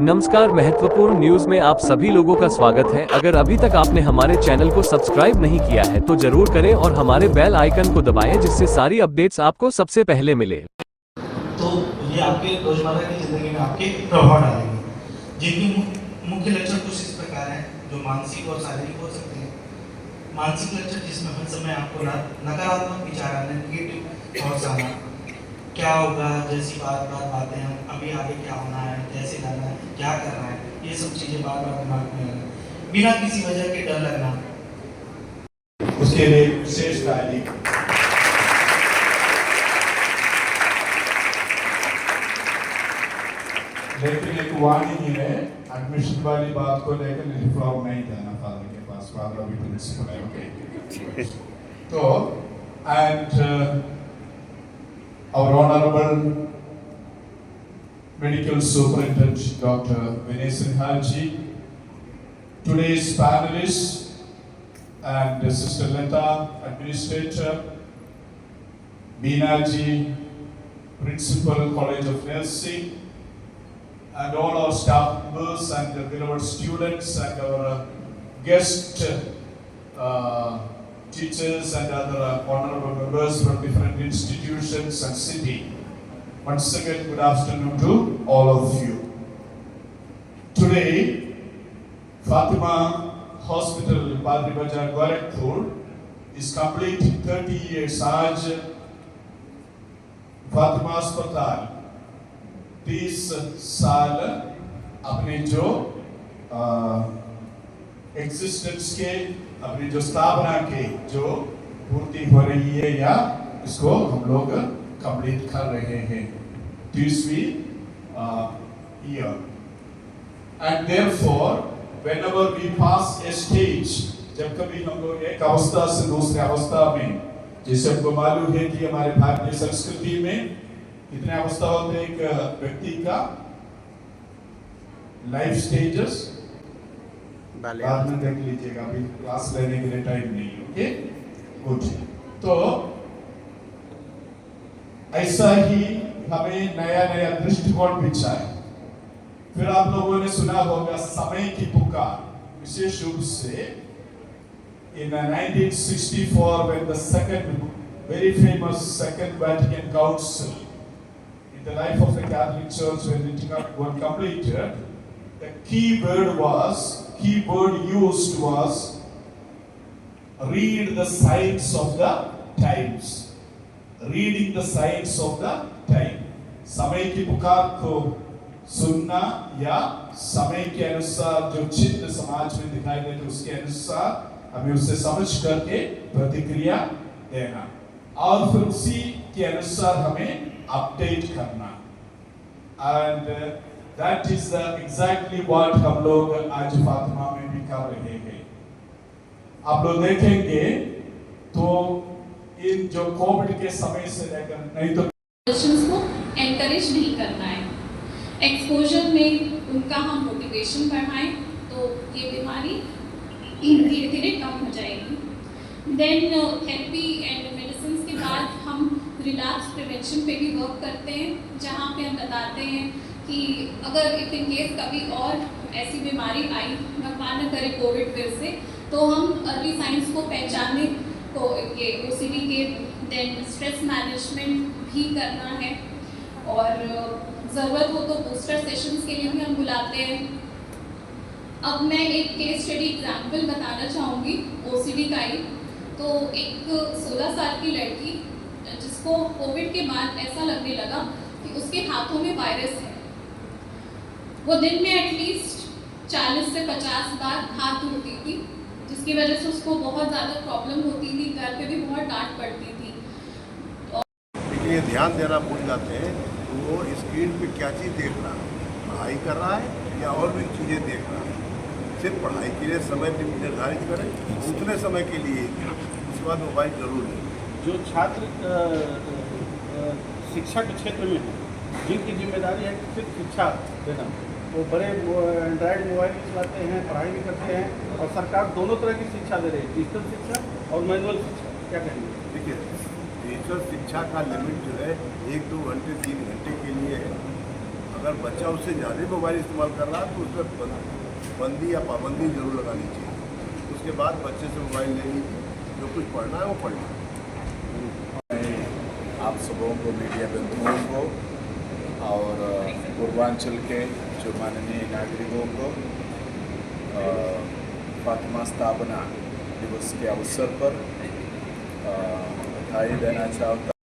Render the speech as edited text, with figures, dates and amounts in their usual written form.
नमस्कार, महत्वपूर्ण न्यूज में आप सभी लोगों का स्वागत है। अगर अभी तक आपने हमारे चैनल को सब्सक्राइब नहीं किया है तो जरूर करें और हमारे बेल आइकन को दबाएं, जिससे सारी अपडेट्स आपको सबसे पहले मिले। तो ये आपके रोजमर्रा की जिंदगी में आपके प्रभाव डालेंगे। जिनके मुख्य लक्षण कुछ इस प्रकार हैं, जो मानसिक और शारीरिक हो सकते हैं। मानसिक लक्षण जिसमें हर समय आपको नकारात्मक विचार आने, नेगेटिव थॉट्स आना, क्या होगा जैसी बार बार बातें, हम अभी आगे क्या होना है, कैसे जाना है, क्या करना है, ये सब चीजें बार बार दिमाग में आना, बिना किसी वजह के डर लगना। उसके लिए विशेष तारीख लेकिन एक वार्निंग है, एडमिशन वाली बात को लेकर रिफॉर्म नहीं जाना फादर के पास। फादर अभी प्रिंसिपल है, ओके। तो and our honorable medical superintendent Dr. Vinay Sinhalji, today's panelists and Sister Leta, administrator, Meena ji, principal, College of Nursing, and all our staff members and the beloved students and our guest teachers and other honorable members from different institutions and city. Once again, good afternoon to all of you. Today, Fatima Hospital, Padri Bajar, Gorakhpur is completing 30 years. आज फातिमा अस्पताल 30 साल अपने जो existence के, अपनी जो स्थापना के जो पूर्ति हो रही है, या इसको हम लोग कंप्लीट कर रहे हैं 30वीं year. And therefore whenever we pass a stage, जब कभी हम लोग एक अवस्था से दूसरी अवस्था में, जैसे हमको मालूम है कि हमारे भारतीय संस्कृति में कितने अवस्था होते हैं एक व्यक्ति का, लाइफ स्टेजेस, बाद में देख लीजिएगा, अभी क्लास लेने के लिए टाइम नहीं है, ओके गुड। तो ऐसा ही हमें नया नया दृष्टिकोण बिछा है। फिर आप लोगों ने सुना होगा समय की पुकार, विशेष रूप से in 1964 when the second very famous Second Vatican Council in the life of the Catholic Church when it got completed, the key word used was read the signs of the times, reading the signs of the time। समय की पुकार को सुनना या समय के अनुसार जो चिन्ह समाज में दिखाई देते उसके अनुसार हमें उसे समझ करके प्रतिक्रिया देना, और फिर उसी के अनुसार हमें अपडेट करना। And that is exactly what हम लोग आज फातिमा में भी कर रहे हैं। आप लोग देखेंगे तो इन जो कोविड के समय से लेकर, नहीं तो पेशेंट्स को एनकरेज नहीं करना है, एक्सपोजर में उनका हम मोटिवेशन बढ़ाएं तो ये बीमारी धीरे धीरे कम हो जाएगी। देन थेरेपी एंड मेडिसिन के बाद हम रिलैप्स प्रिवेंशन पे भी वर्क करते हैं, जहाँ पे हम बताते हैं कि अगर इफ इन केस कभी और ऐसी बीमारी आई, भगवान न करे कोविड फिर से, तो हम अर्ली साइंस को पहचानने को ये ओसीडी के, देन स्ट्रेस मैनेजमेंट भी करना है, और ज़रूरत हो तो बूस्टर सेशंस के लिए भी हम बुलाते हैं। अब मैं एक केस स्टडी एग्जाम्पल बताना चाहूँगी ओसीडी का ही। तो एक 16 साल की लड़की जिसको कोविड के बाद ऐसा लगने लगा कि उसके हाथों में वायरस है, वो दिन में एटलीस्ट 40 से 50 बार हाथ धोती थी, जिसकी वजह से उसको बहुत ज़्यादा प्रॉब्लम होती थी, घर पे भी बहुत डांट पड़ती थी। ये ध्यान देना भूल जाते हैं वो स्क्रीन पे क्या चीज़ देख रहा है, पढ़ाई कर रहा है या और भी चीज़ें देख रहा है। सिर्फ पढ़ाई के लिए समय निर्धारित करें, उतने समय के लिए, उसके बाद मोबाइल जरूर लें। जो छात्र शिक्षा के क्षेत्र में हैं, जिनकी जिम्मेदारी है सिर्फ शिक्षा देना, वो बड़े एंड्रॉयड मोबाइल चलाते हैं, पढ़ाई भी करते हैं, और सरकार दोनों तरह की शिक्षा दे रही है, डिजिटल शिक्षा और मैनुअल शिक्षा। क्या कहेंगे? देखिए, डिजिटल शिक्षा का लिमिट जो है 1-2 घंटे 3 घंटे के लिए है। अगर बच्चा उससे ज़्यादा मोबाइल इस्तेमाल कर रहा है तो उसमें बंदी या पाबंदी जरूर लगानी चाहिए। उसके बाद बच्चे से मोबाइल ले लीजिए, जो कुछ पढ़ना है वो पढ़ना है। आप सबों को, मीडिया बंधुओं को और पूर्वांचल के जो माननीय नागरिकों को फातिमा स्थापना दिवस के अवसर पर बधाई देना चाहता